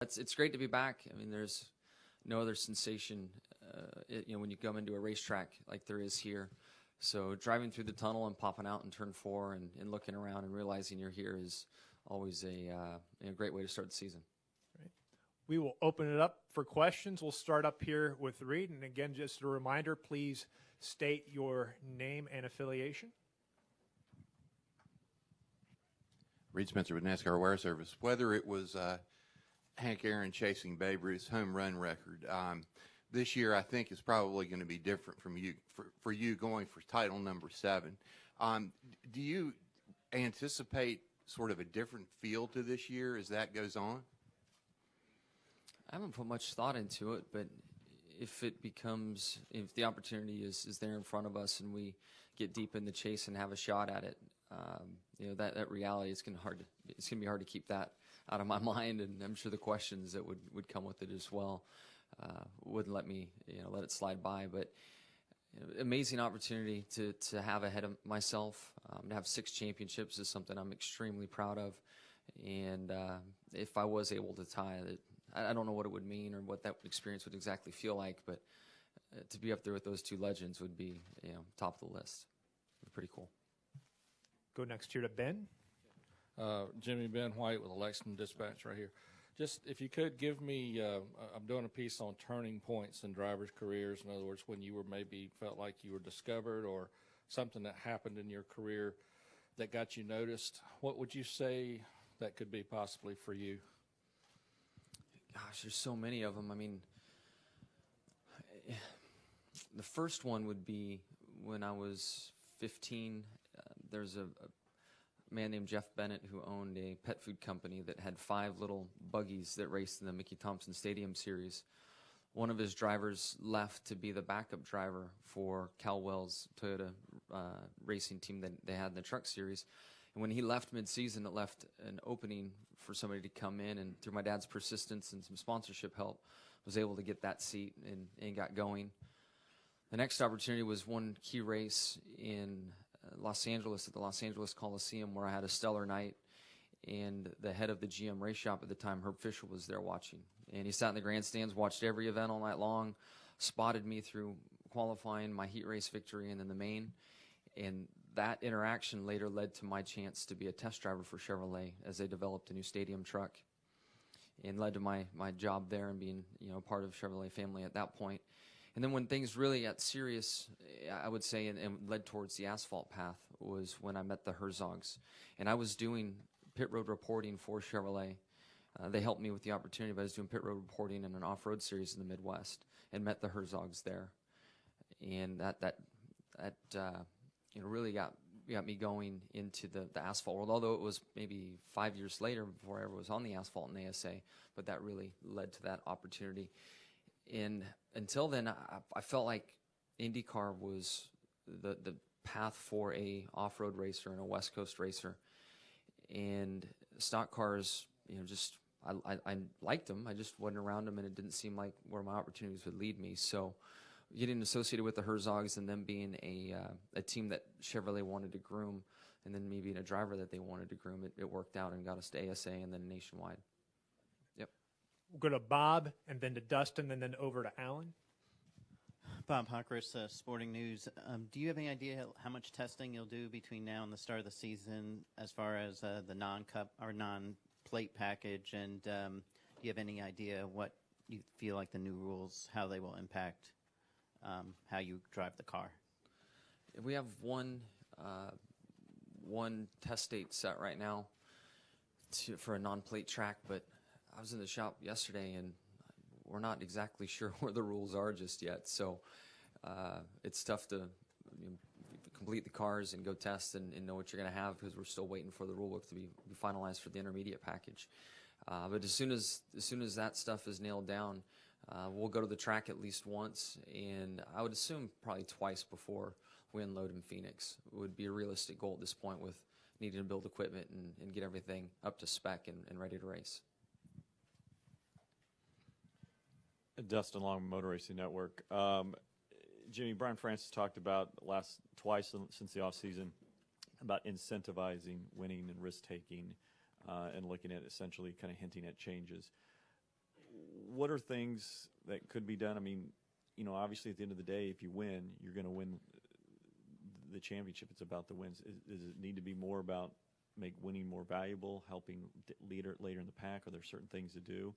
It's great to be back. I mean, there's no other sensation, when you come into a racetrack like there is here. So driving through the tunnel and popping out in turn 4 and looking around and realizing you're here is always a great way to start the season. Right. We will open it up for questions. We'll start up here with Reed. And again, just a reminder, please state your name and affiliation. Reed Spencer with NASCAR Wire Service. Whether it was Hank Aaron chasing Babe Ruth's home run record, this year I think is probably going to be different from you for you going for title number 7. Do you anticipate sort of a different feel to this year as that goes on? I haven't put much thought into it, but if the opportunity is there in front of us and we get deep in the chase and have a shot at it, that reality it's gonna be hard to keep that out of my mind, and I'm sure the questions that would come with it as well wouldn't let me let it slide by. But amazing opportunity to have ahead of myself. To have 6 championships is something I'm extremely proud of, and if I was able to tie it, I don't know what it would mean or what that experience would exactly feel like, but to be up there with those 2 legends would be top of the list. Pretty cool. Go next here to Ben. Jimmy, Ben White with the Lexington Dispatch right here. Just if you could give me, I'm doing a piece on turning points in drivers' careers. In other words, when you were maybe felt like you were discovered or something that happened in your career that got you noticed. What would you say that could be possibly for you? Gosh, there's so many of them. I mean, the first one would be when I was 15. There's a man named Jeff Bennett who owned a pet food company that had 5 little buggies that raced in the Mickey Thompson Stadium Series. One of his drivers left to be the backup driver for Cal Wells Toyota racing team that they had in the Truck Series. And when he left mid-season, it left an opening for somebody to come in, and through my dad's persistence and some sponsorship help, was able to get that seat and got going. The next opportunity was one key race in Los Angeles at the Los Angeles Coliseum, where I had a stellar night, and the head of the GM race shop at the time, Herb Fisher, was there watching. And he sat in the grandstands, watched every event all night long, spotted me through qualifying, my heat race victory, and then the main. And that interaction later led to my chance to be a test driver for Chevrolet as they developed a new stadium truck, and led to my job there and being part of Chevrolet family at that point. And then when things really got serious, I would say, and led towards the asphalt path, was when I met the Herzogs. And I was doing pit road reporting for Chevrolet. They helped me with the opportunity, but I was doing pit road reporting in an off-road series in the Midwest and met the Herzogs there. And that really got me going into the asphalt world, although it was maybe 5 years later before I ever was on the asphalt in ASA, but that really led to that opportunity. And until then, I felt like IndyCar was the path for a off-road racer and a West Coast racer. And stock cars, I liked them. I just wasn't around them, and it didn't seem like where my opportunities would lead me. So getting associated with the Herzogs and them being a team that Chevrolet wanted to groom, and then me being a driver that they wanted to groom, it worked out and got us to ASA and then nationwide. Yep. We'll go to Bob, and then to Dustin, and then over to Alan. Bob Hockrus, Sporting News. Do you have any idea how much testing you'll do between now and the start of the season as far as the non-cup or non-plate package? And do you have any idea what you feel like the new rules, how they will impact how you drive the car? We have one test date set right now for a non-plate track, but I was in the shop yesterday, and we're not exactly sure where the rules are just yet. So it's tough to complete the cars and go test and know what you're going to have, because we're still waiting for the rule book to be finalized for the intermediate package. But as soon as that stuff is nailed down, we'll go to the track at least once, and I would assume probably twice before we unload in Phoenix. It would be a realistic goal at this point, with needing to build equipment and get everything up to spec and ready to race. Dustin Long, Motor Racing Network. Jimmy, Brian Francis talked about twice since the offseason about incentivizing winning and risk-taking and looking at essentially kind of hinting at changes. what are things that could be done? I mean, you know, obviously at the end of the day, if you win, you're going to win the championship. It's about the wins. Does it need to be more about make winning more valuable, helping later in the pack? Are there certain things to do?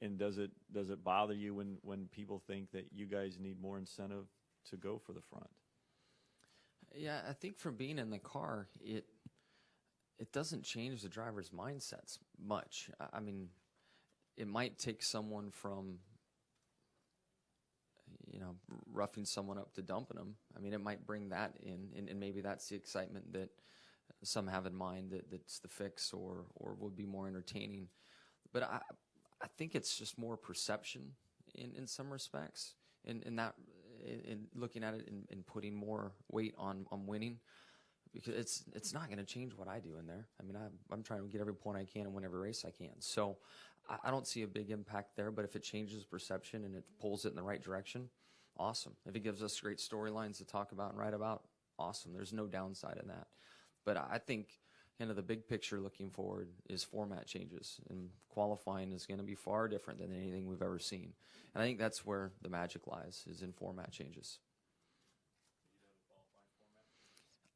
And does it bother you when people think that you guys need more incentive to go for the front? Yeah, I think from being in the car, it doesn't change the driver's mindsets much. I mean, it might take someone from, you know, roughing someone up to dumping them. I mean, it might bring that in, and maybe that's the excitement that some have in mind, that's the fix or would be more entertaining. But I think it's just more perception in some respects, in looking at it and putting more weight on winning, because it's not going to change what I do in there. I mean, I'm trying to get every point I can and win every race I can. So I don't see a big impact there, but if it changes perception and it pulls it in the right direction, awesome. If it gives us great storylines to talk about and write about, awesome. There's no downside in that. But I think kind of the big picture looking forward is format changes, and qualifying is going to be far different than anything we've ever seen. And I think that's where the magic lies, is in format changes.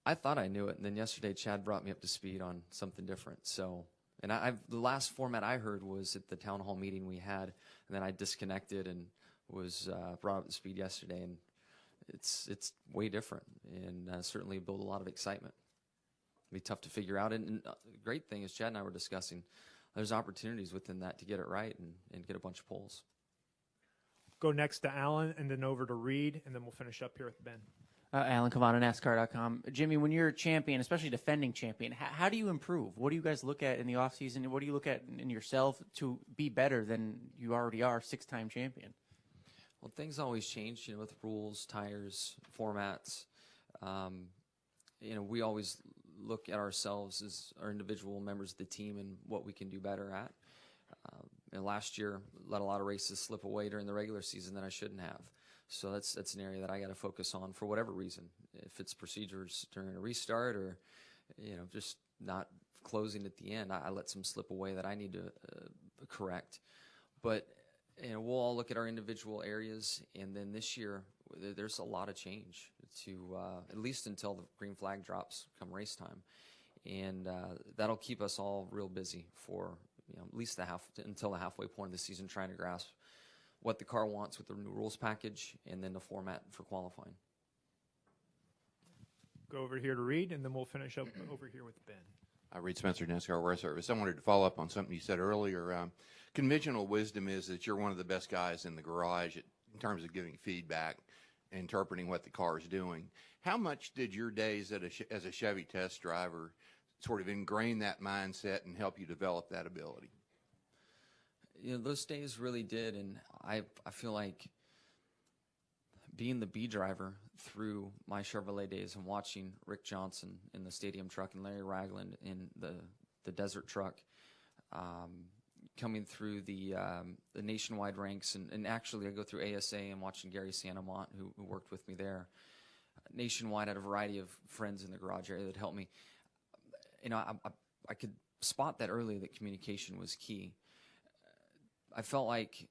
I thought I knew it, and then yesterday Chad brought me up to speed on something different. So, and the last format I heard was at the town hall meeting we had, and then I disconnected and was brought up to speed yesterday, and it's way different, and certainly build a lot of excitement. Be tough to figure out, and the great thing is Chad and I were discussing, there's opportunities within that to get it right and get a bunch of polls. Go next to Alan, and then over to Reed, and then we'll finish up here with Ben. Alan Cavano, NASCAR.com. Jimmie, when you're a champion, especially defending champion, how do you improve? What do you guys look at in the offseason? What do you look at in yourself to be better than you already are, six-time champion? Well, things always change, you know, with rules, tires, formats. You know, we always look at ourselves as our individual members of the team and what we can do better at. And last year, let a lot of races slip away during the regular season that I shouldn't have. So that's an area that I got to focus on for whatever reason. If it's procedures during a restart, or, you know, just not closing at the end, I let some slip away that I need to correct. But, you know, we'll all look at our individual areas, and then this year there's a lot of change to at least until the green flag drops come race time, and that'll keep us all real busy for, you know, at least until the halfway point of the season, trying to grasp what the car wants with the new rules package and then the format for qualifying. Go over here to Reed, and then we'll finish up over here with Ben. Reed Spencer, NASCAR Wear Service. I wanted to follow up on something you said earlier. Conventional wisdom is that you're one of the best guys in the garage in terms of giving feedback, interpreting what the car is doing. How much did your days as a Chevy test driver sort of ingrain that mindset and help you develop that ability? You know, those days really did, and I feel like being the B driver through my Chevrolet days and watching Rick Johnson in the stadium truck and Larry Ragland in the desert truck, coming through the nationwide ranks, and actually I go through ASA and watching Gary Santamont, who worked with me there. Nationwide, I had a variety of friends in the garage area that helped me. You know, I could spot that early, that communication was key. I felt like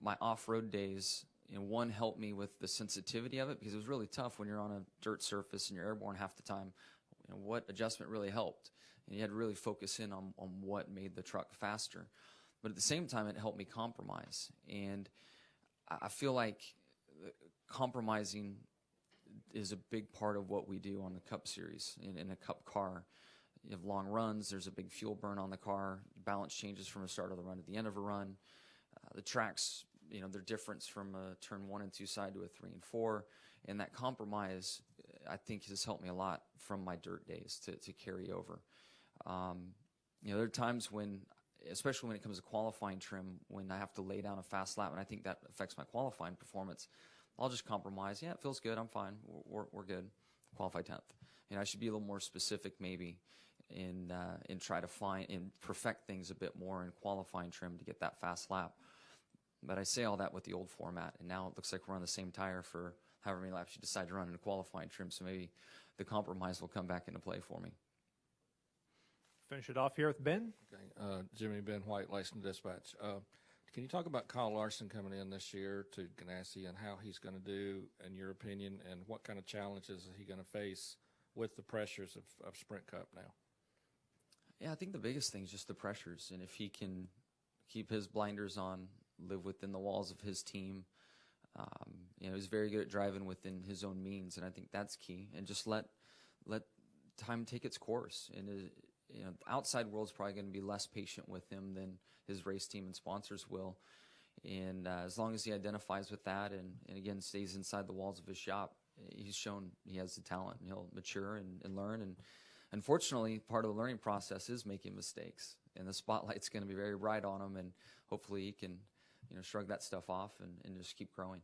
my off-road days, you know, one helped me with the sensitivity of it, because it was really tough when you're on a dirt surface and you're airborne half the time. You know, what adjustment really helped, and you had to really focus in on what made the truck faster. But at the same time, it helped me compromise, and I feel like compromising is a big part of what we do on the Cup Series in a Cup car. You have long runs, there's a big fuel burn on the car, balance changes from the start of the run to the end of a run. The tracks, you know, they're different from a turn 1 and 2 side to a 3 and 4, and that compromise, I think, has helped me a lot from my dirt days to carry over. You know, there are times when, especially when it comes to qualifying trim, when I have to lay down a fast lap, and I think that affects my qualifying performance, I'll just compromise. Yeah, it feels good, I'm fine, we're good, qualify 10th. You know, I should be a little more specific maybe, and try to find and perfect things a bit more in qualifying trim to get that fast lap. But I say all that with the old format, and now it looks like we're on the same tire for however many laps you decide to run in a qualifying trim, so maybe the compromise will come back into play for me. Finish it off here with Ben. Okay. Jimmie, Ben White, Licensed Dispatch. Can you talk about Kyle Larson coming in this year to Ganassi and how he's going to do, in your opinion, and what kind of challenges is he going to face with the pressures of Sprint Cup now? Yeah, I think the biggest thing is just the pressures, and if he can keep his blinders on, live within the walls of his team. He's very good at driving within his own means, and I think that's key. And just let time take its course. And the outside world's probably going to be less patient with him than his race team and sponsors will. And as long as he identifies with that and again stays inside the walls of his shop, he's shown he has the talent, and he'll mature and learn. And unfortunately, part of the learning process is making mistakes, and the spotlight's going to be very bright on him. And hopefully, he can shrug that stuff off and just keep growing.